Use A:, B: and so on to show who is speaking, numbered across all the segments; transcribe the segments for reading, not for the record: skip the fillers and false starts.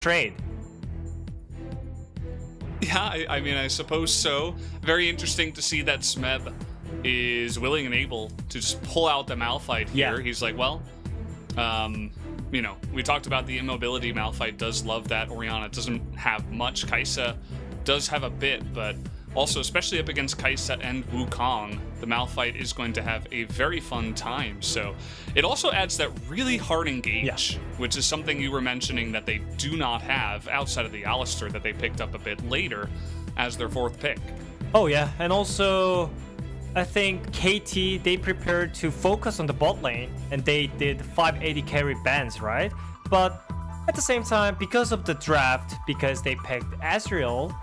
A: trade.
B: Yeah, I mean, I suppose so. Very interesting to see that Smeb is willing and able to just pull out the Malphite here.
A: Yeah.
B: He's like, well, you know, we talked about the immobility. Malphite does love that. Orianna doesn't have much. Kaisa does have a bit, but also, especially up against Kaisa and Wukong, the Malphite is going to have a very fun time. So it also adds that really hard engage, which is something you were mentioning that they do not have outside of the Alistar that they picked up a bit later as their 4th pick.
A: Oh yeah, and also I think KT, they prepared to focus on the bot lane and they did 580 carry bans, right? But at the same time, because of the draft, because they picked Ezreal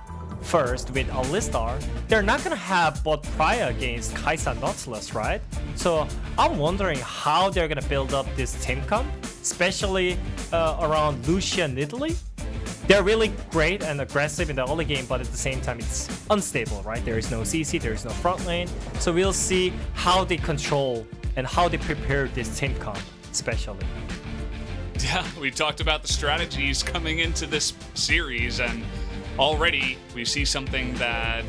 A: first with Alistar, they're not gonna have bot prior against Kaisa and Nautilus, right? So I'm wondering how they're gonna build up this team comp, especially around Lucian and Nidalee. They're really great and aggressive in the early game, but at the same time it's unstable, right? There is no CC, there is no front lane. So we'll see how they control and how they prepare this team comp, especially.
B: Yeah, we talked about the strategies coming into this series, and already we see something that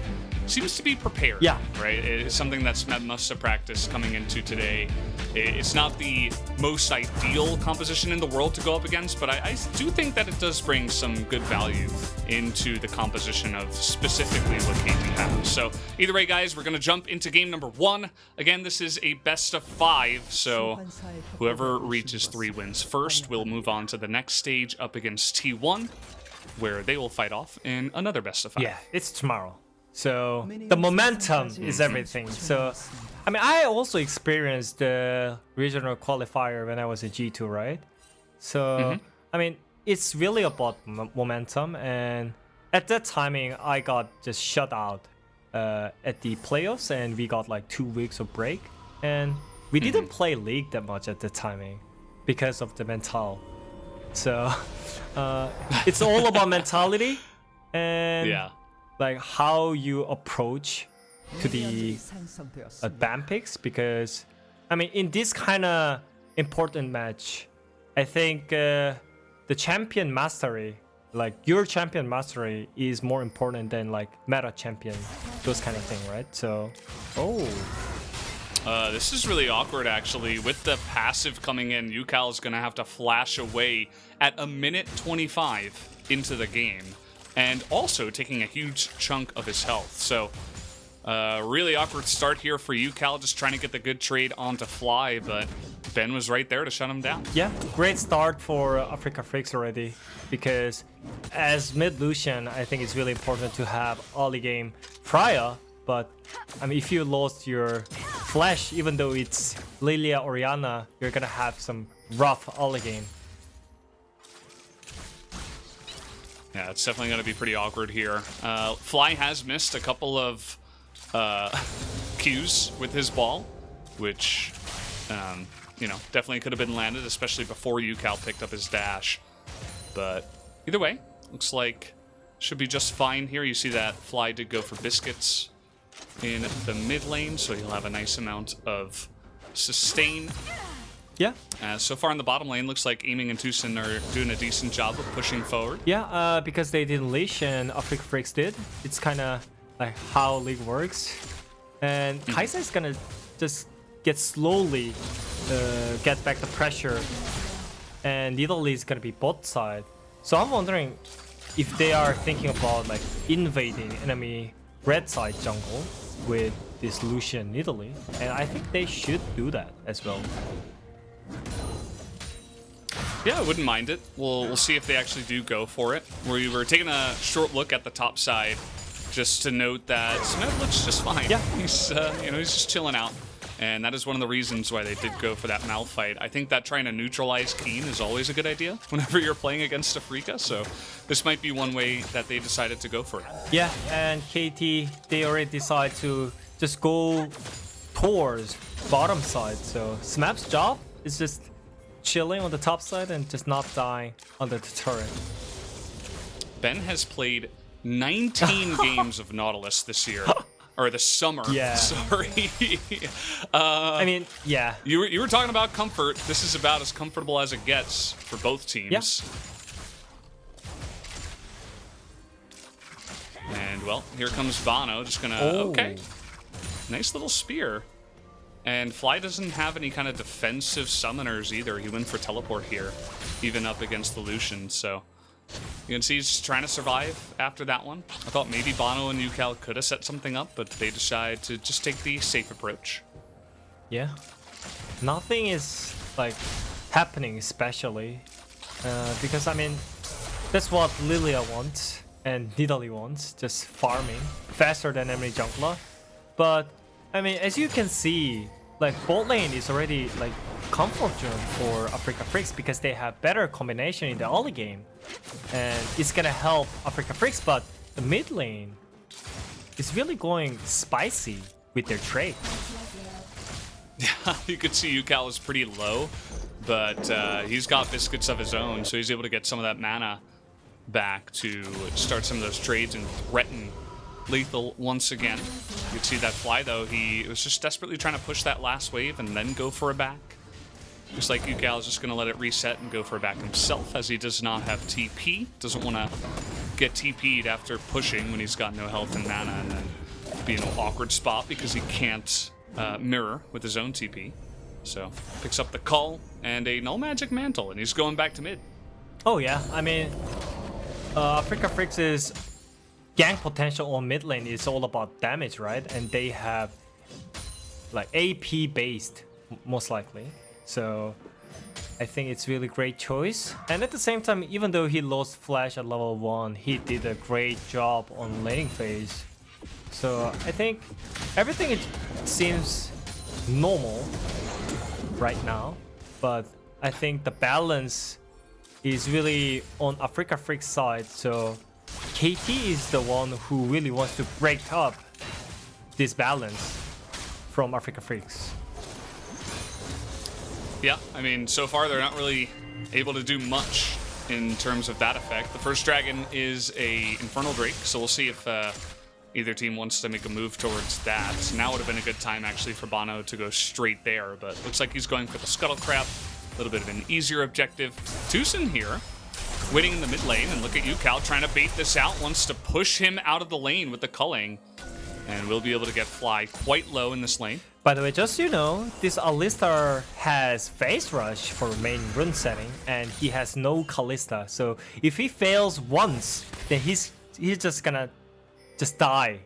B: seems to be prepared.
A: Yeah.
B: Right? It's something that Smeb must have practiced coming into today. It's not the most ideal composition in the world to go up against, but I do think that it does bring some good value into the composition of specifically what KT has. So either way, guys, we're going to jump into game number 1. Again, this is a best of 5, so whoever reaches 3 wins first will move on to the next stage up against T1, where they will fight off in another best of 5.
A: Yeah, it's tomorrow. So the momentum is everything. So, I mean, I also experienced the regional qualifier when I was a G2, right? So, I mean, it's really about momentum. And at that timing, I got just shut out at the playoffs, and we got like 2 weeks of break. And we didn't play League that much at the timing because of the mental. So, it's all about mentality and like how you approach to the ban picks, because I mean in this kind of important match, I think the champion mastery, like your champion mastery, is more important than like meta champion, those kind of thing, right? So
B: this is really awkward actually. With the passive coming in, Yukal is gonna have to flash away at a minute 25 into the game, and also taking a huge chunk of his health. So really awkward start here for Yukal, just trying to get the good trade onto Fly, but Ben was right there to shut him down.
A: Yeah, great start for Afreeca Freecs already, because as mid Lucian, I think it's really important to have early game prior, but I mean, if you lost your flash, even though it's Lillia, Orianna, you're gonna have some rough early game.
B: Yeah, it's definitely going to be pretty awkward here. Fly has missed a couple of Qs with his ball, which, you know, definitely could have been landed, especially before Yukal picked up his dash. But either way, looks like should be just fine here. You see that Fly did go for biscuits in the mid lane, so he'll have a nice amount of sustain.
A: Yeah.
B: So far in the bottom lane, looks like Aiming and Tucson are doing a decent job of pushing forward.
A: Yeah, because they didn't leash and Afreeca Freecs did. It's kind of like how League works. And Kaisa is gonna just get slowly get back the pressure. And Nidalee is gonna be bot side. So I'm wondering if they are thinking about like invading enemy red side jungle with this Lucian Nidalee. And I think they should do that as well.
B: Yeah, I wouldn't mind it. We'll see if they actually do go for it. We were taking a short look at the top side, just to note that Smeb looks just fine.
A: Yeah,
B: he's you know, he's just chilling out, and that is one of the reasons why they did go for that Malphite. I think that trying to neutralize Kiin is always a good idea whenever you're playing against Afreeca. So this might be one way that they decided to go for it.
A: Yeah, and KT, they already decide to just go towards bottom side. So Smeb's job is just chilling on the top side and just not dying under the turret.
B: Ben has played 19 games of Nautilus this year. Or this summer.
A: Yeah.
B: Sorry.
A: I mean, yeah.
B: You were talking about comfort. This is about as comfortable as it gets for both teams.
A: Yeah.
B: Well, here comes bonO, just gonna...
A: Oh.
B: Okay. Nice little spear. And Fly doesn't have any kind of defensive summoners either. He went for teleport here, even up against the Lucian. So you can see he's just trying to survive after that one. I thought maybe bonO and UCal could have set something up, but they decide to just take the safe approach.
A: Yeah. Nothing is like happening especially. Because I mean, that's what Lillia wants and Nidalee wants, just farming faster than any jungler. But I mean, as you can see, like bot lane is already like comfort zone for Afreeca Freecs because they have better combination in the early game, and it's gonna help Afreeca Freecs. But the mid lane is really going spicy with their trade.
B: Yeah, you could see UCal is pretty low, but he's got biscuits of his own, so he's able to get some of that mana back to start some of those trades and threaten lethal once again. You can see that Fly though, he was just desperately trying to push that last wave and then go for a back. Looks like UCal is just going to let it reset and go for a back himself, as he does not have TP. Doesn't want to get TP'd after pushing when he's got no health and mana, and then be in an awkward spot because he can't mirror with his own TP. So picks up the Cull and a Null Magic Mantle, and he's going back to mid.
A: Oh yeah, I mean, Afreeca Freecs' gank potential on mid lane is all about damage, right? And they have like AP based, most likely. So I think it's really great choice. And at the same time, even though he lost Flash at level 1, he did a great job on laning phase. So I think everything it seems normal right now, but I think the balance is really on Afreeca Freecs' side. So KT is the one who really wants to break up this balance from Afreeca Freecs.
B: Yeah, I mean, so far they're not really able to do much in terms of that effect. The first dragon is a Infernal Drake, so we'll see if either team wants to make a move towards that. Now would have been a good time actually for bonO to go straight there, but looks like he's going for the Scuttle Crab. A little bit of an easier objective. Tucson here, waiting in the mid lane, and look at UCal trying to bait this out, wants to push him out of the lane with the culling, and we'll be able to get Fly quite low in this lane.
A: By the way, just so you know, this Alistar has Phase Rush for main rune setting, and he has no Kalista. So if he fails once, then he's just gonna die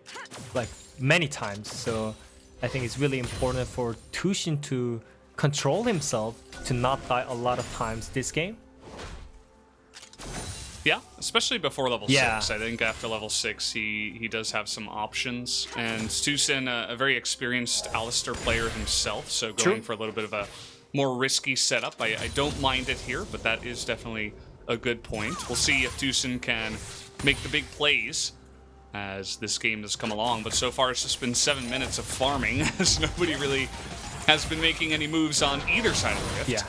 A: like many times. So I think it's really important for Tucson to control himself to not die a lot of times this game.
B: Yeah, especially before level 6. I think after level 6, he does have some options. And Tucson, a very experienced Alistar player himself, so going for a little bit of a more risky setup. I don't mind it here, but that is definitely a good point. We'll see if Tucson can make the big plays as this game has come along. But so far, it's just been 7 minutes of farming, as nobody really has been making any moves on either side of the rift.
A: Yeah.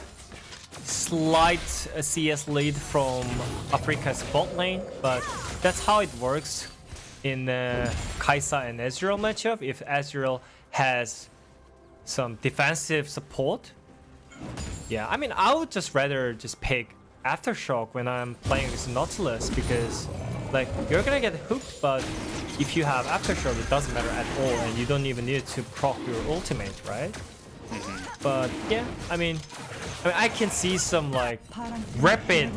A: Slight CS lead from Afreeca's bot lane, but that's how it works in the Kaisa and Ezreal matchup. If Ezreal has some defensive support, yeah, I mean, I would just rather just pick Aftershock when I'm playing with Nautilus, because like you're gonna get hooked, but if you have Aftershock, it doesn't matter at all, and you don't even need to proc your ultimate, right? But yeah, I mean, I can see some like rapid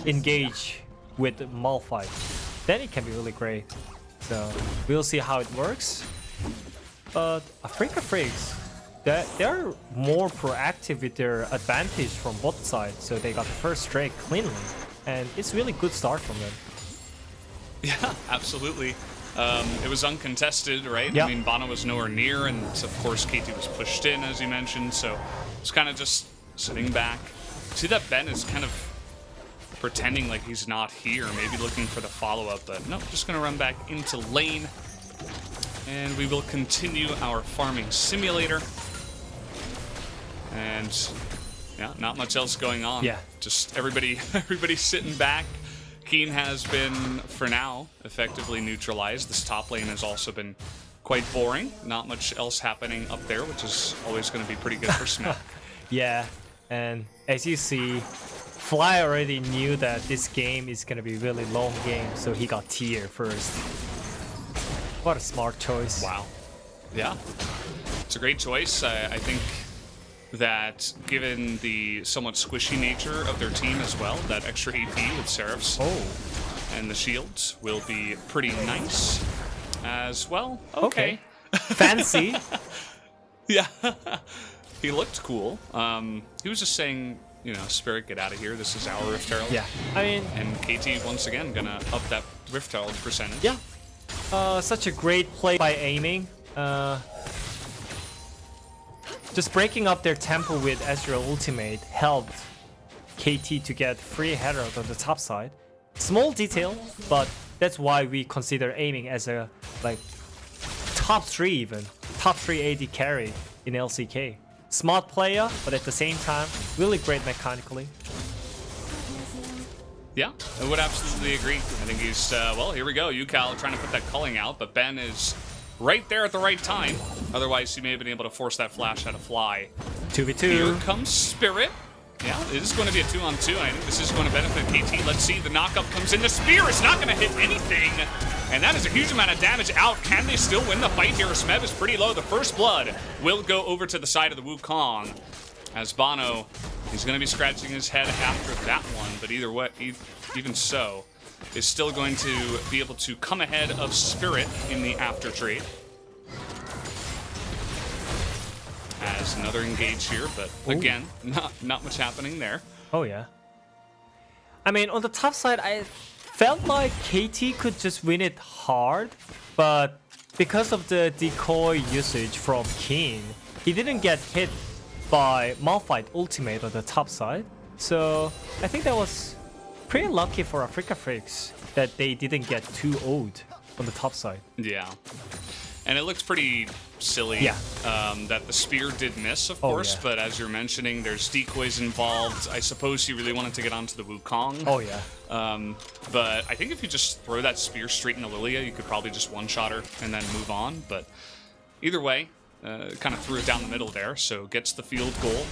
A: engage with Malphite. Then it can be really great. So we'll see how it works. But Afreeca Freecs, they're more proactive with their advantage from both sides. So they got the first straight cleanly, and it's really good start from them.
B: Yeah, absolutely. It was uncontested, right?
A: Yep.
B: I mean, bonO was nowhere near, and of course KT was pushed in, as you mentioned, so it's kind of just sitting back. See that Ben is kind of pretending like he's not here, maybe looking for the follow-up, but no, just going to run back into lane, and we will continue our farming simulator. And yeah, not much else going on.
A: Yeah.
B: Just everybody sitting back. Kiin has been, for now, effectively neutralized. This top lane has also been quite boring. Not much else happening up there, which is always going to be pretty good for Smith.
A: Yeah, and as you see, Fly already knew that this game is going to be really long game, so he got tier first. What a smart choice.
B: Wow. Yeah. It's a great choice. I think that given the somewhat squishy nature of their team as well, that extra AP with Seraphs and the shields will be pretty nice as well. Okay.
A: Fancy.
B: Yeah. He looked cool. He was just saying, you know, Spirit, get out of here. This is our Rift Herald.
A: Yeah. I mean...
B: And KT, once again, gonna up that Rift Herald percentage.
A: Yeah. Such a great play by aiming. Just breaking up their tempo with Ezreal ultimate helped KT to get free Herald on the top side. Small detail, but that's why we consider aiming as a like top 3 even. Top 3 AD carry in LCK. Smart player, but at the same time, really great mechanically.
B: Yeah, I would absolutely agree. I think he's, well, here we go. Yukal trying to put that culling out, but Ben is right there at the right time. Otherwise, he may have been able to force that flash out of fly.
A: 2v2.
B: Here comes Spirit. Yeah, it is going to be a 2-on-2, and I think this is going to benefit KT. Let's see, the knockup comes in. The spear is not going to hit anything, and that is a huge amount of damage out. Can they still win the fight here? Smeb is pretty low. The first blood will go over to the side of the Wukong, as bonO, he's going to be scratching his head after that one, but either way, even so, is still going to be able to come ahead of Spirit in the after trade. As another engage here, but again, not much happening there.
A: Oh yeah. I mean, on the top side, I felt like KT could just win it hard, but because of the decoy usage from Kiin, he didn't get hit by Malphite ultimate on the top side. So I think that was pretty lucky for Afreeca Freecs that they didn't get too old on the top side.
B: Yeah. And it looks pretty silly that the spear did miss, of course, but as you're mentioning, there's decoys involved. I suppose he really wanted to get onto the Wukong.
A: Oh, yeah.
B: But I think if you just throw that spear straight into Lillia, you could probably just one-shot her and then move on. But either way, kind of threw it down the middle there, so gets the field goal.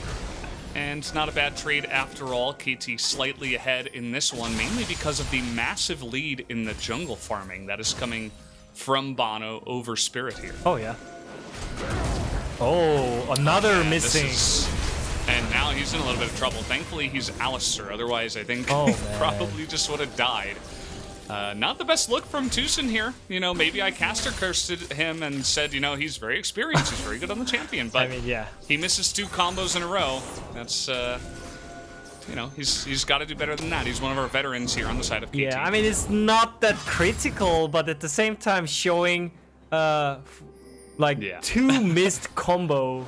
B: And not a bad trade after all. KT slightly ahead in this one, mainly because of the massive lead in the jungle farming that is coming from bonO over Spirit here.
A: Oh, yeah. Oh, another missing.
B: And now he's in a little bit of trouble. Thankfully, he's Alistair. Otherwise, I think probably just would have died. Not the best look from Tucson here. You know, maybe I caster cursed him and said, you know, he's very experienced. He's very good on the champion. But
A: I mean, yeah.
B: He misses 2 combos in a row. That's, you know, he's got to do better than that. He's one of our veterans here on the side of KT.
A: Yeah, I mean, it's not that critical, but at the same time showing, like, 2 missed combo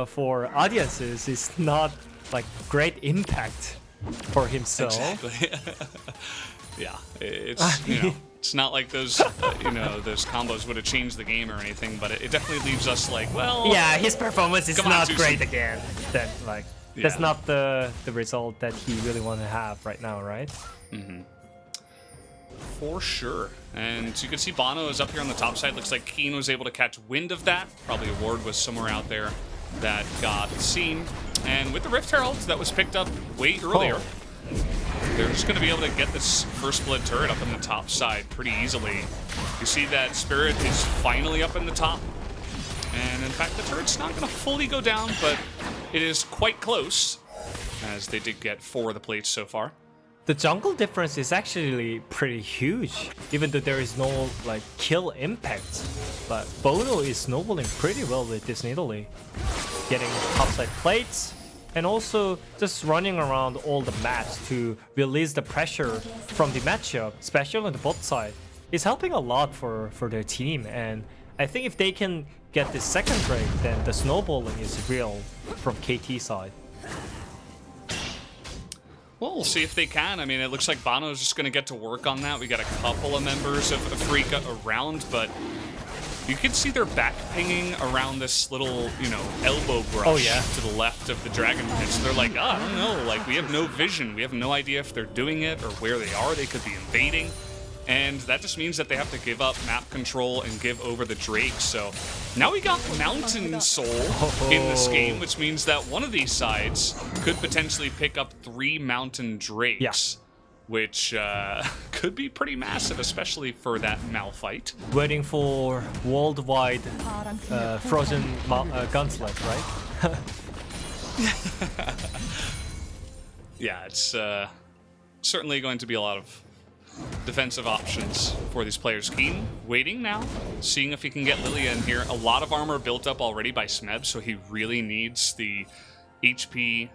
A: for audiences is not, like, great impact for himself.
B: Exactly. Yeah, it's, you know, it's not like those, you know, those combos would have changed the game or anything, but it definitely leaves us like, well...
A: Yeah, his performance is not great again. That, like, that's not the result that he really want to have right now, right?
B: Mm-hmm. For sure. And you can see bonO is up here on the top side. Looks like Kiin was able to catch wind of that. Probably a ward was somewhere out there that got seen. And with the Rift Herald that was picked up way earlier, they're just going to be able to get this first blood turret up on the top side pretty easily. You see that Spirit is finally up in the top. And in fact, the turret's not going to fully go down, but it is quite close, as they did get 4 of the plates so far.
A: The jungle difference is actually pretty huge, even though there is no like kill impact. But bonO is snowballing pretty well with this Nidalee, getting topside plates, and also just running around all the maps to release the pressure from the matchup, especially on the bot side. It's helping a lot for their team, and I think if they can get this second break, then the snowballing is real from KT side.
B: Well, we'll see if they can. I mean, it looks like bonO is just going to get to work on that. We got a couple of members of Afreeca around, but you can see they're back pinging around this little, you know, elbow brush to the left of the dragon pit. So they're like, I don't know, like, we have no vision. We have no idea if they're doing it or where they are. They could be invading. And that just means that they have to give up map control and give over the Drake. So now we got Mountain Soul in this game, which means that one of these sides could potentially pick up 3 Mountain Drakes. which could be pretty massive, especially for that Malphite.
A: Waiting for worldwide frozen gunslet, right?
B: Yeah, it's certainly going to be a lot of defensive options for these players. Kiin waiting now, seeing if he can get Lillia in here. A lot of armor built up already by Smeb, so he really needs the HP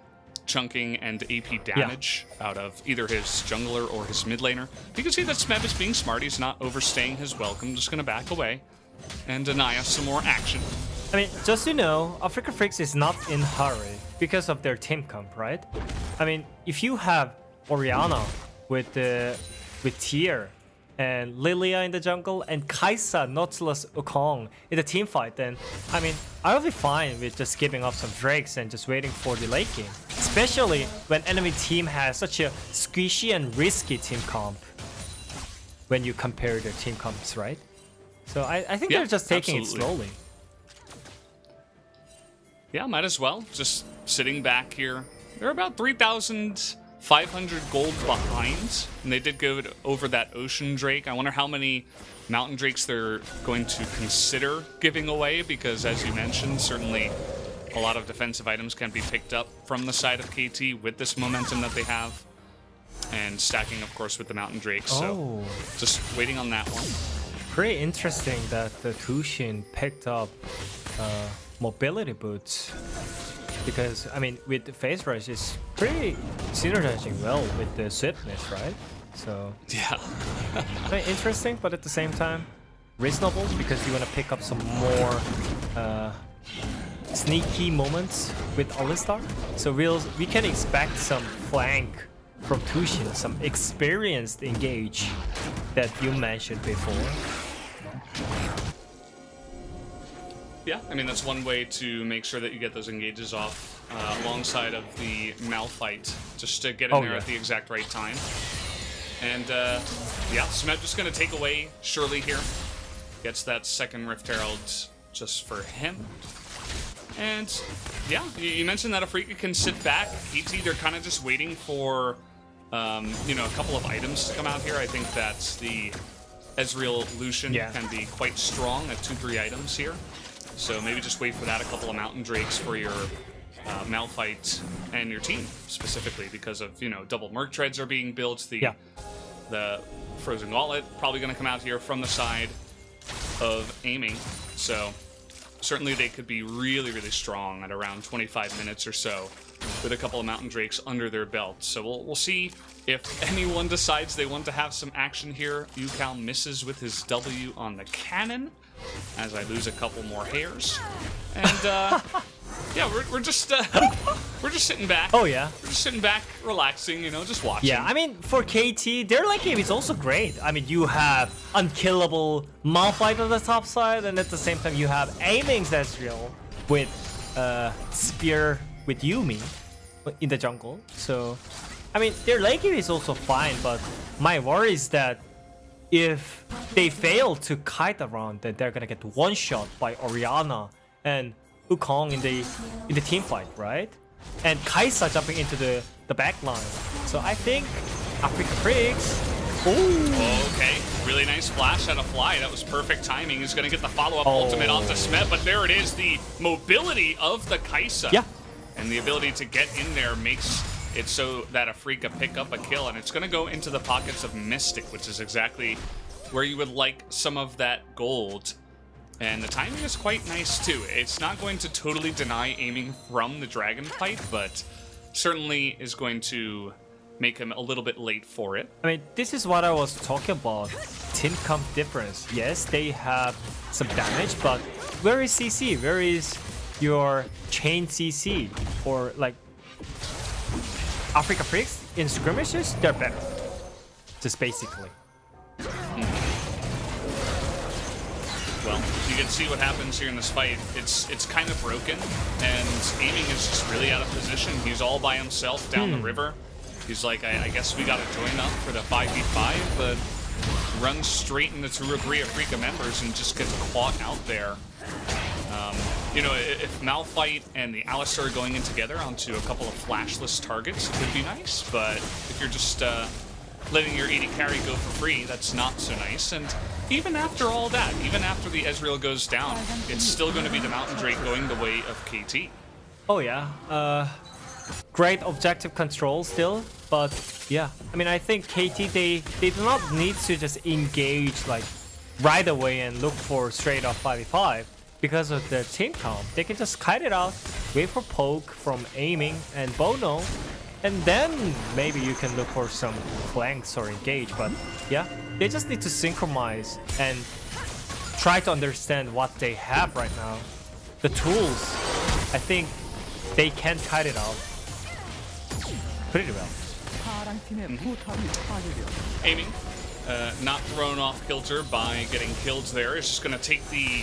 B: chunking and AP damage out of either his jungler or his mid laner. You can see that Smeb is being smart. He's not overstaying his welcome. Just going to back away and deny us some more action.
A: I mean, just so you know, Afreeca Freecs is not in hurry because of their team comp, right? I mean, if you have Orianna with Tier and Lillia in the jungle and Kaisa, Nautilus, Wukong in the team fight, then I mean, I'll be fine with just giving up some Drakes and just waiting for the late game. Especially when enemy team has such a squishy and risky team comp when you compare their team comps, right? So I think they're just taking it slowly.
B: Yeah, might as well. Just sitting back here. They're about 3,500 gold behind, and they did go over that Ocean Drake. I wonder how many Mountain Drakes they're going to consider giving away, because as you mentioned, certainly a lot of defensive items can be picked up from the side of KT with this momentum that they have, and stacking, of course, with the Mountain Drakes. So just waiting on that one.
A: Pretty interesting that the Lucian picked up mobility boots, because I mean with the phase rush it's pretty synergizing well with the swiftness, right? So
B: yeah.
A: very interesting, but at the same time reasonable, because you want to pick up some more sneaky moments with Alistar. So we can expect some flank from Lucian, some experienced engage that you mentioned before.
B: Yeah, I mean, that's one way to make sure that you get those engages off alongside of the Malphite, just to get in there at the exact right time. And yeah, Smeb just going to take away Shirley here. Gets that second Rift Herald just for him. And yeah, you mentioned that Afreeca can sit back. PT, they're kind of just waiting for, you know, a couple of items to come out here. I think that the Ezreal Lucian can be quite strong at 2-3 items here. So maybe just wait for that, a couple of Mountain Drakes for your Malphite and your team specifically, because of, you know, double Merc Treads are being built. The Frozen Gauntlet probably going to come out here from the side of aiming. So certainly they could be really, really strong at around 25 minutes or so with a couple of Mountain Drakes under their belt. So we'll see if anyone decides they want to have some action here. Wukong misses with his W on the cannon, as I lose a couple more hairs. And yeah, we're just sitting back.
A: Oh yeah,
B: we're just sitting back, relaxing, you know, just watching.
A: Yeah, I mean, for KT, their late game is also great. I mean, you have unkillable Malphite on the top side, and at the same time you have aiming Ezreal with spear with Yuumi in the jungle. So I mean, their late game is also fine, but my worry is that if they fail to kite around, then they're gonna get one shot by Orianna and Wukong in the team fight, right? And Kaisa jumping into the back line. So I think Afreeca Freecs.
B: Oh, okay, really nice flash out of Fly. That was perfect timing. He's gonna get the follow-up ultimate onto Smeb, but there it is, the mobility of the Kaisa.
A: Yeah.
B: And the ability to get in there makes it so that Afreeca pick up a kill, and it's going to go into the pockets of Mystic, which is exactly where you would like some of that gold. And the timing is quite nice too. It's not going to totally deny aiming from the dragon fight, but certainly is going to make him a little bit late for it.
A: I mean, this is what I was talking about. Team comp difference. Yes, they have some damage, but where is CC? Where is your chain CC? Or like Afreeca Freecs in skirmishes, they're better. Just basically.
B: Well, you can see what happens here in this fight. It's kind of broken, and aiming is just really out of position. He's all by himself down the river. He's like, I guess we gotta join up for the 5v5, but runs straight into 2 or 3 Afreeca members and just gets caught out there. You know, if Malphite and the Alistar are going in together onto a couple of flashless targets, it could be nice, but if you're just letting your AD carry go for free. That's not so nice. And even after all that, even after the Ezreal goes down, it's still going to be the Mountain Drake going the way of KT.
A: Oh yeah, great objective control still, but yeah, I mean, I think KT, they do not need to just engage like right away and look for straight up 5v5 because of the team comp. They can just kite it out, wait for poke from aiming and bonO, and then maybe you can look for some flanks or engage. But yeah, they just need to synchronize and try to understand what they have right now. The tools, I think they can kite it out pretty well.
B: Aiming, not thrown off kilter by getting killed there. It's just going to take the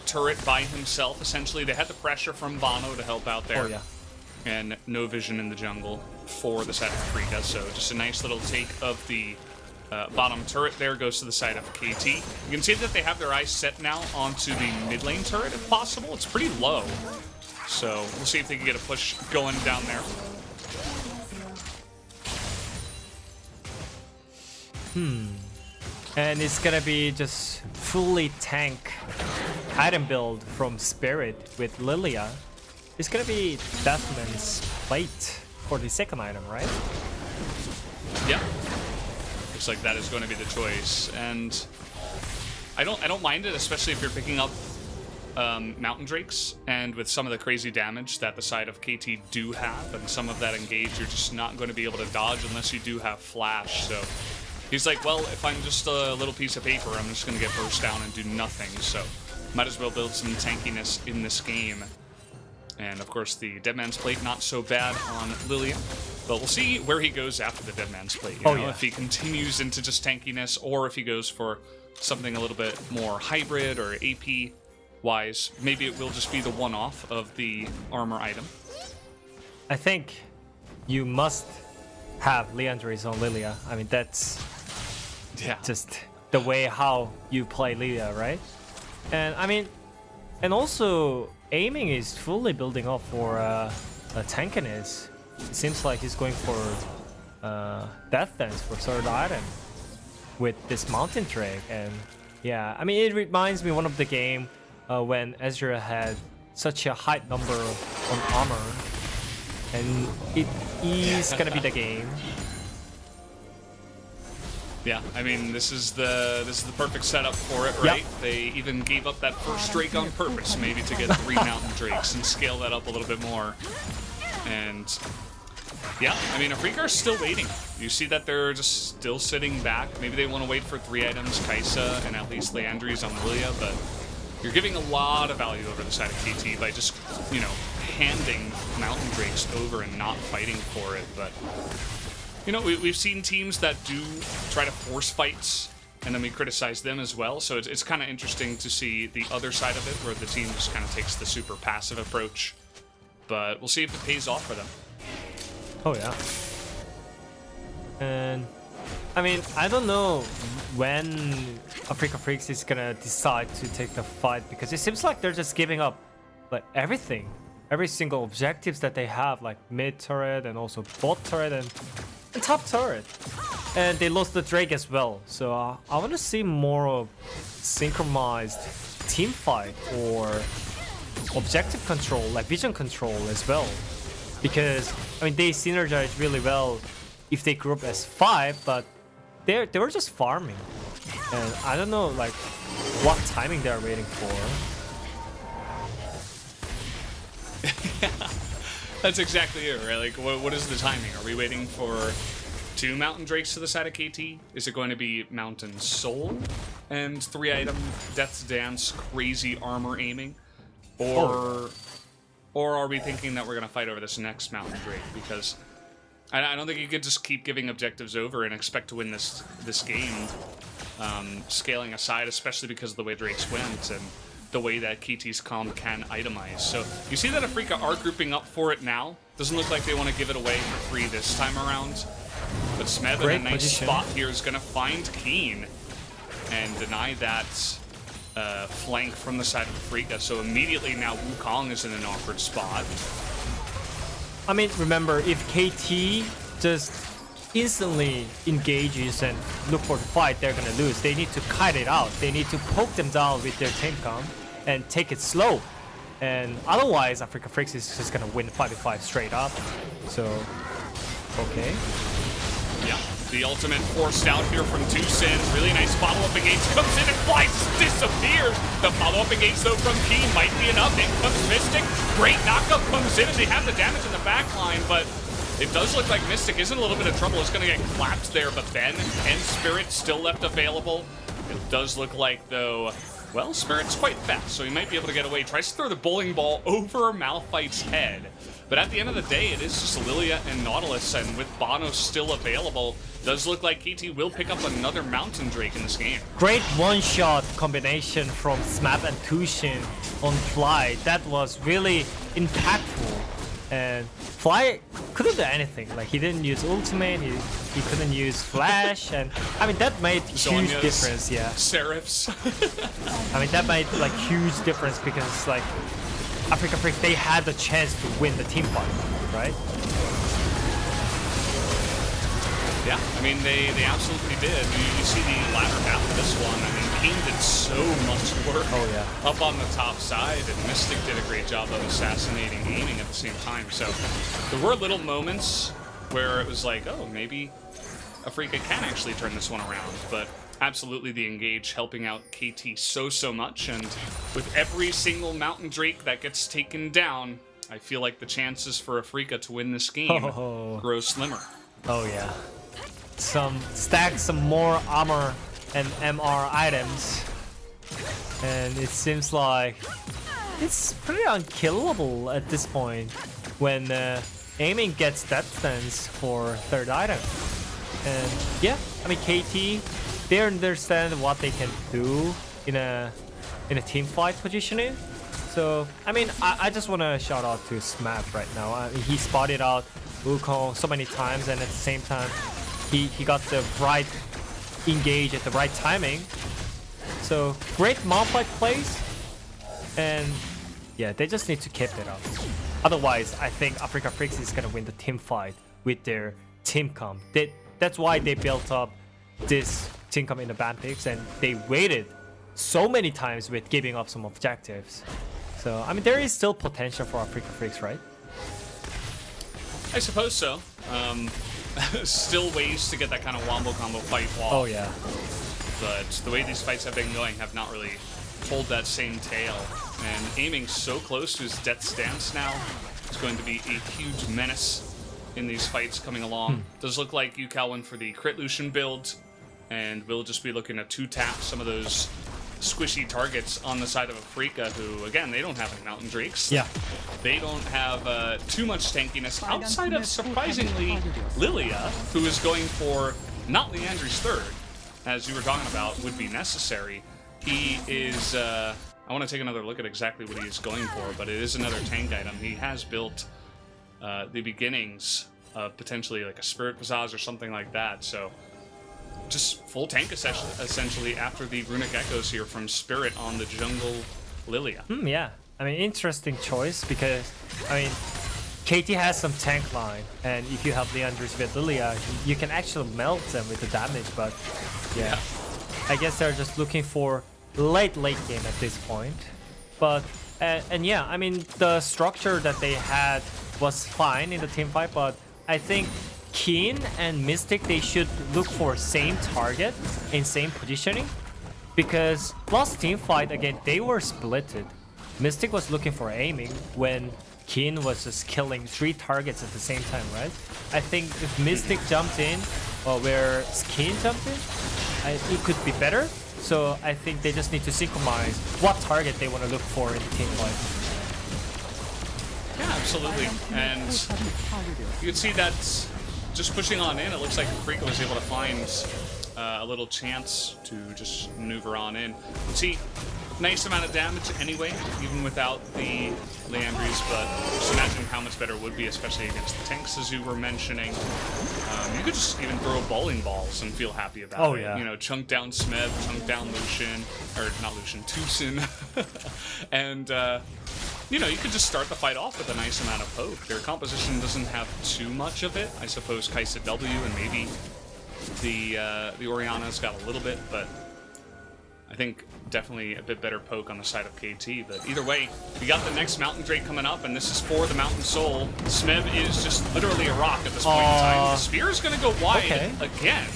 B: turret by himself, essentially. They had the pressure from bonO to help out there.
A: Oh, yeah.
B: And no vision in the jungle for the side of Afreeca, so just a nice little take of the bottom turret there goes to the side of KT. You can see that they have their eyes set now onto the mid lane turret, if possible. It's pretty low, so we'll see if they can get a push going down there.
A: And it's gonna be just fully tank item build from Spirit with Lillia. It's gonna be Deathman's plate for the second item, right?
B: Yeah. Looks like that is going to be the choice, and I don't mind it, especially if you're picking up Mountain Drakes, and with some of the crazy damage that the side of KT do have, and some of that engage, you're just not going to be able to dodge unless you do have flash. So he's like, well, if I'm just a little piece of paper, I'm just going to get burst down and do nothing. So might as well build some tankiness in this game. And of course, the Deadman's Plate not so bad on Lillia, but we'll see where he goes after the Deadman's Plate. You know,
A: yeah.
B: If he continues into just tankiness, or if he goes for something a little bit more hybrid or AP wise, maybe it will just be the one-off of the armor item.
A: I think you must have Leandris on Lillia. I mean, that's just the way how you play Lillia, right? And I mean, and also aiming is fully building up for a tankiness. It seems like he's going for Death Dance for third item with this Mountain Drake. And yeah, I mean, it reminds me one of the game when Ezreal had such a high number on armor, and it is gonna be the game.
B: Yeah, I mean, this is the perfect setup for it, right?
A: Yep.
B: They even gave up that first Drake on purpose, maybe to get 3 Mountain Drakes and scale that up a little bit more. And yeah, I mean, Afreeca are still waiting. You see that they're just still sitting back. Maybe they want to wait for 3 items, Kaisa and at least Leandris on Lillia, but you're giving a lot of value over the side of KT by just, you know, handing Mountain Drakes over and not fighting for it. But you know, we've seen teams that do try to force fights, and then we criticize them as well. So it's kind of interesting to see the other side of it, where the team just kind of takes the super passive approach. But we'll see if it pays off for them.
A: Oh yeah. And I mean, I don't know when Afreeca Freecs is gonna decide to take the fight, because it seems like they're just giving up like everything, every single objectives that they have, like mid turret and also bot turret and top turret, and they lost the Drake as well. So I want to see more of synchronized team fight or objective control, like vision control as well, because I mean, they synergize really well if they group as 5, but they were just farming, and I don't know like what timing they're waiting for.
B: Yeah. That's exactly it, right? Like, what is the timing? Are we waiting for 2 Mountain Drakes to the side of KT? Is it going to be Mountain Soul and 3 item Death's Dance crazy armor aiming? Or are we thinking that we're going to fight over this next Mountain Drake? Because I don't think you could just keep giving objectives over and expect to win this game, scaling aside, especially because of the way Drakes went and the way that KT's comp can itemize. So you see that Afreeca are grouping up for it now. Doesn't look like they want to give it away for free this time around. But Smeb in a nice spot here is going to find Kiin and deny that flank from the side of Afreeca. So immediately now Wukong is in an awkward spot.
A: I mean, remember, if KT just instantly engages and look for the fight they're gonna lose. They need to kite it out. They need to poke them down with their team comp and take it slow. And otherwise, Freecs is just gonna win 5v5 straight up. So, okay.
B: Yeah, the ultimate forced out here from Lucian. Really nice follow-up engage. Comes in and flies, disappears. The follow-up engage, though, from Kiin might be enough. In comes Mystic. Great knockup comes in, and they have the damage in the back line, but it does look like Mystic is in a little bit of trouble. It's going to get clapped there, but Ben and Spirit still left available. It does look like, though, well, Spirit's quite fast, so he might be able to get away. Tries to throw the bowling ball over Malphite's head. But at the end of the day, it is just Lillia and Nautilus, and with bonO still available, does look like KT will pick up another Mountain Drake in this game.
A: Great one-shot combination from Smap and Lucian on Fly. That was really impactful. And Fly couldn't do anything. Like, he didn't use ultimate, he couldn't use flash, and I mean that made huge difference. Yeah.
B: Seraphs.
A: I mean that made like huge difference because like Freecs, they had the chance to win the team fight, right?
B: Yeah, I mean, they absolutely did. You see the latter half of this one. I mean, Kiin did so much work up on the top side, and Mystic did a great job of assassinating, aiming at the same time. So there were little moments where it was like, oh, maybe Afreeca can actually turn this one around. But absolutely the engage helping out KT so much, and with every single Mountain Drake that gets taken down, I feel like the chances for Afreeca to win this game grow slimmer.
A: Oh yeah. Stack some more armor and MR items, and it seems like it's pretty unkillable at this point when aiming gets that stance for third item. And yeah, I mean KT, they understand what they can do in a team fight positioning. So I mean I just want to shout out to Smap right now. I mean, he spotted out Wukong so many times, and at the same time he got the right engage at the right timing. So great Malphite plays, and yeah, they just need to keep it up. Otherwise, I think Freecs is gonna win the team fight with their team comp. That's why they built up this team comp in the ban picks, and they waited so many times with giving up some objectives. So I mean, there is still potential for Freecs, right?
B: I suppose so. Still ways to get that kind of wombo combo fight off.
A: Oh yeah.
B: But the way these fights have been going have not really told that same tale. And aiming so close to his death stance now is going to be a huge menace in these fights coming along. Does look like UCal went for the crit Lucian build, and we'll just be looking to two-tap some of those squishy targets on the side of Afreeca, who, again, they don't have any Mountain Drakes.
A: Yeah.
B: They don't have too much tankiness outside of, surprisingly, Lillia, who is going for not Leandry's third, as you were talking about, would be necessary. He is, I want to take another look at exactly what he is going for, but it is another tank item. He has built the beginnings of potentially like a Spirit Visage or something like that, so just full tank essentially after the Runic Echoes here from Spirit on the jungle Lillia.
A: Yeah, I mean, interesting choice because, I mean, KT has some tank line, and if you have Leandry's with Lillia, you can actually melt them with the damage, but yeah. I guess they're just looking for late game at this point. But, and yeah, I mean, the structure that they had was fine in the team fight, but I think Kiin and Mystic, they should look for same target in same positioning, because last team fight, again, they were splitted. Mystic was looking for aiming when Kiin was just killing 3 targets at the same time, right? I think if Mystic jumped in, or where Kiin jumped in, it could be better. So I think they just need to synchronize what target they want to look for in the team fight.
B: Yeah, absolutely. And you can see that just pushing on in, it looks like Afreeca was able to find a little chance to just maneuver on in. You see, nice amount of damage anyway, even without the Leandry's, but just imagine how much better it would be, especially against the tanks, as you were mentioning. You could just even throw bowling balls and feel happy about it.
A: Yeah.
B: You know, chunk down Smeb, chunk down Lucian, or not Lucian, Lucian. And you know, you could just start the fight off with a nice amount of poke. Their composition doesn't have too much of it. I suppose Kaisa W and maybe the Orianna's got a little bit, but I think definitely a bit better poke on the side of KT. But either way, we got the next Mountain Drake coming up, and this is for the Mountain Soul. Smeb is just literally a rock at this point in time. The spear is going to go wide again.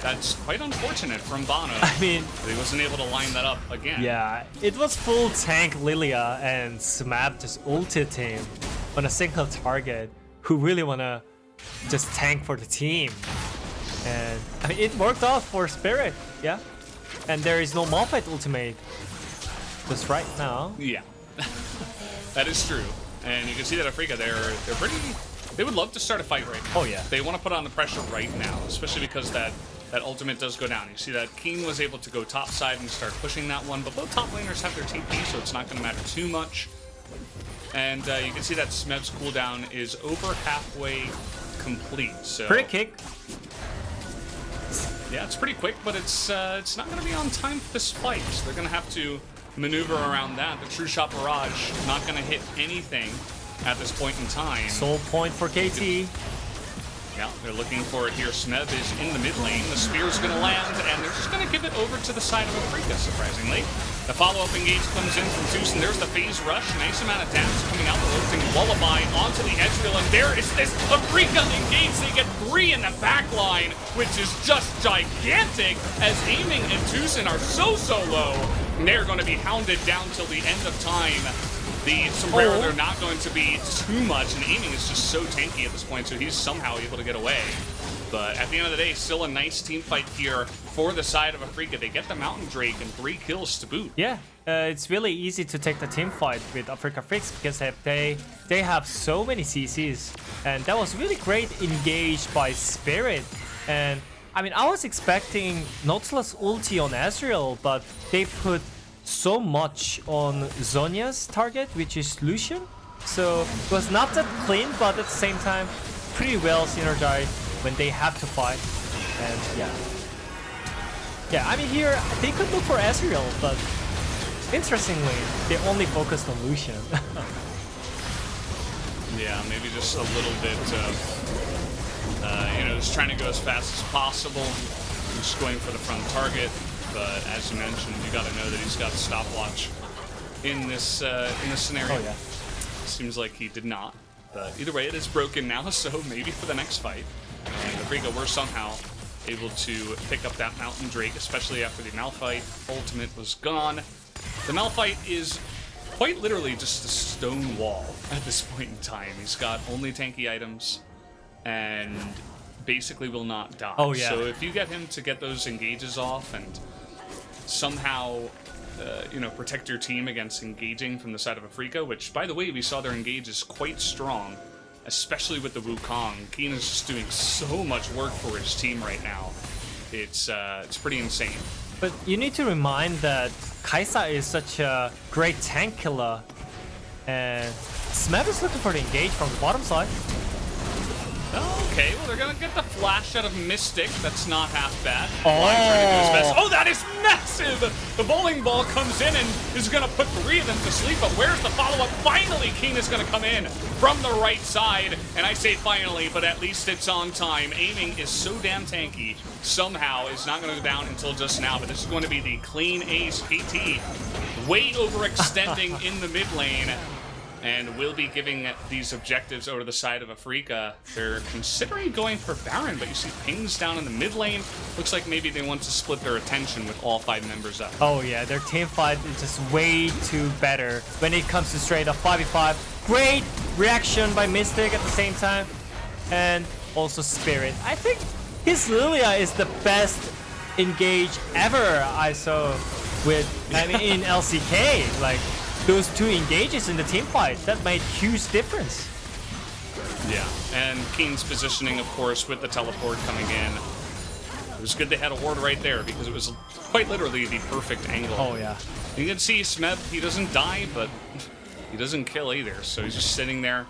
B: That's quite unfortunate from bonO.
A: I mean,
B: he wasn't able to line that up again.
A: Yeah, it was full tank Lillia, and Smab just ulted him on a single target who really want to just tank for the team. And I mean, it worked out for Spirit, yeah? And there is no Malphite ultimate just right now.
B: Yeah, that is true. And you can see that Afreeca, they're pretty... They would love to start a fight right now.
A: Oh, yeah.
B: They want to put on the pressure right now, especially because that ultimate does go down. You see that Kiin was able to go top side and start pushing that one, but both top laners have their TP, so it's not going to matter too much. And you can see that Smeb's cooldown is over halfway complete. So
A: pretty quick.
B: Yeah, it's pretty quick, but it's not going to be on time for this fight. So they're going to have to maneuver around that. The True Shot Barrage not going to hit anything at this point in time.
A: Soul point for KT.
B: Yeah, they're looking for it here. Smeb is in the mid lane. The spear's going to land, and they're just going to give it over to the side of Afreeca, surprisingly. The follow-up engage comes in from Zeus, and there's the phase rush. Nice amount of damage coming out. The roasting Lullaby onto the Ezreal, and there is this Afreeca engage. They get 3 in the back line, which is just gigantic, as Aiming and Tucson are so low. And they're going to be hounded down till the end of time. The Sombrero, they're not going to be too much, and Aiming is just so tanky at this point, so he's somehow able to get away. But at the end of the day, still a nice team fight here for the side of Afreeca. They get the Mountain Drake and 3 kills to boot.
A: Yeah, it's really easy to take the team fight with Afreeca Freecs because they have so many CCs, and that was really great engaged by Spirit. And I mean, I was expecting Nautilus ulti on Ezreal, but they put so much on Zhonya's target, which is Lucian. So it was not that clean, but at the same time, pretty well synergized when they have to fight. And yeah, I mean, here they could look for Ezreal, but interestingly, they only focused on Lucian.
B: Yeah, maybe just a little bit you know, just trying to go as fast as possible, just going for the front target. But as you mentioned, you got to know that he's got a stopwatch in this scenario.
A: Oh, yeah.
B: Seems like he did not. But either way, it is broken now, so maybe for the next fight. And Afreeca were somehow able to pick up that Mountain Drake, especially after the Malphite ultimate was gone. The Malphite is quite literally just a stone wall at this point in time. He's got only tanky items and basically will not die.
A: Oh, yeah.
B: So if you get him to get those engages off and somehow you know, protect your team against engaging from the side of Afreeca, which, by the way, we saw their engage is quite strong, especially with the Wukong. Kiin is just doing so much work for his team right now. It's pretty insane.
A: But you need to remind that Kaisa is such a great tank killer, and Smeb is looking for the engage from the bottom side.
B: Okay, well, they're gonna get the flash out of Mystic. That's not half bad.
A: Oh,
B: oh, that is massive! The bowling ball comes in and is gonna put 3 of them to sleep, but where's the follow-up? Finally, Kiin is gonna come in from the right side, and I say finally, but at least it's on time. Aiming is so damn tanky, somehow is not gonna go down until just now, but this is going to be the clean ace. KT way overextending in the mid lane. And will be giving these objectives over to the side of Afreeca. They're considering going for Baron, but you see pings down in the mid lane. Looks like maybe they want to split their attention with all 5 members up.
A: Oh yeah, their team fight is just way too better when it comes to straight up 5v5. Great reaction by Mystic at the same time. And also Spirit. I think his Lillia is the best engage ever I saw with, I mean, in LCK. Like, those 2 engages in the team fight, that made huge difference.
B: Yeah, and Kiin's positioning, of course, with the teleport coming in. It was good they had a ward right there because it was quite literally the perfect angle.
A: Oh, yeah.
B: You can see Smeb, he doesn't die, but he doesn't kill either. So he's just sitting there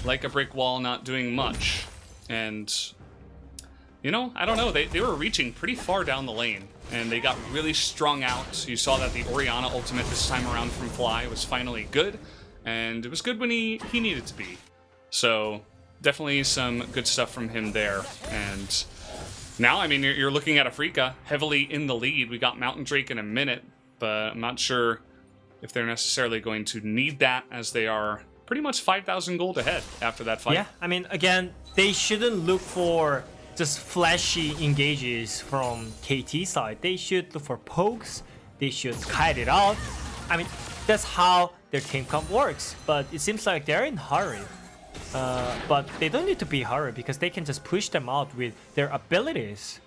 B: like a brick wall, not doing much. And you know, I don't know. They were reaching pretty far down the lane, and they got really strung out. You saw that the Orianna ultimate this time around from Fly was finally good, and it was good when he needed to be. So definitely some good stuff from him there. And now, I mean, you're looking at Afreeca heavily in the lead. We got Mountain Drake in a minute, but I'm not sure if they're necessarily going to need that, as they are pretty much 5,000 gold ahead after that fight.
A: Yeah, I mean, again, they shouldn't look for just flashy engages from KT side. They should look for pokes. They should kite it out. I mean, that's how their team comp works. But it seems like they're in a hurry. But they don't need to be hurried, because they can just push them out with their abilities.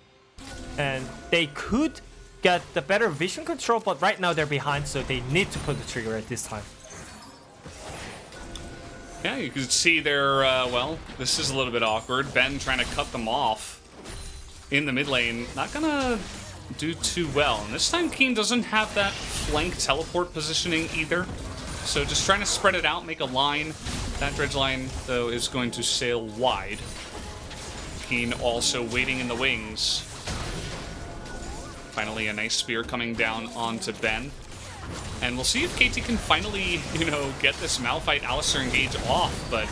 A: And they could get the better vision control, but right now they're behind, so they need to pull the trigger at this time.
B: Yeah, you can see there, well, this is a little bit awkward. Ben trying to cut them off in the mid lane. Not gonna do too well. And this time Kiin doesn't have that flank teleport positioning either. So just trying to spread it out, make a line. That dredge line, though, is going to sail wide. Kiin also waiting in the wings. Finally, a nice spear coming down onto Ben. And we'll see if KT can finally, you know, get this Malphite Alistar engage off, but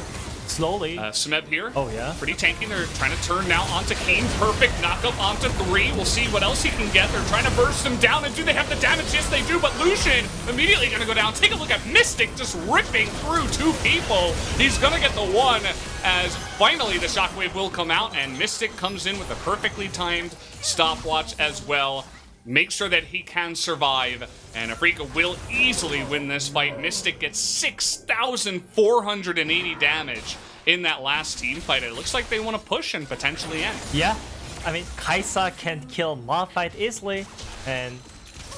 A: slowly.
B: Smeb here.
A: Oh, yeah.
B: Pretty tanky. They're trying to turn now onto Kiin. Perfect knockup onto 3. We'll see what else he can get. They're trying to burst him down, and do they have the damage? Yes, they do, but Lucian immediately going to go down. Take a look at Mystic just ripping through 2 people. He's going to get the 1, as finally the shockwave will come out, and Mystic comes in with a perfectly timed stopwatch as well. Make sure that he can survive, and Afreeca will easily win this fight. Mystic gets 6,480 damage in that last team fight. It looks like they want to push and potentially end.
A: Yeah, I mean, Kaisa can kill Malphite easily, and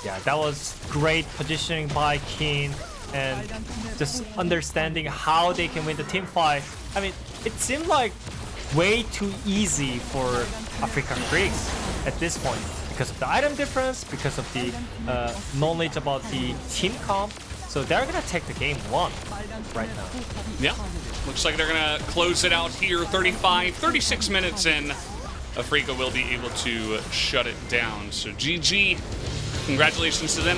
A: yeah, that was great positioning by Kiin, and just understanding how they can win the team fight. I mean, it seemed like way too easy for Afreeca Freecs at this point, because of the item difference, because of the knowledge about the team comp. So they're gonna take the game 1 right now.
B: Yeah, looks like they're gonna close it out here. 36 minutes in. Afreeca will be able to shut it down. So GG, congratulations to them.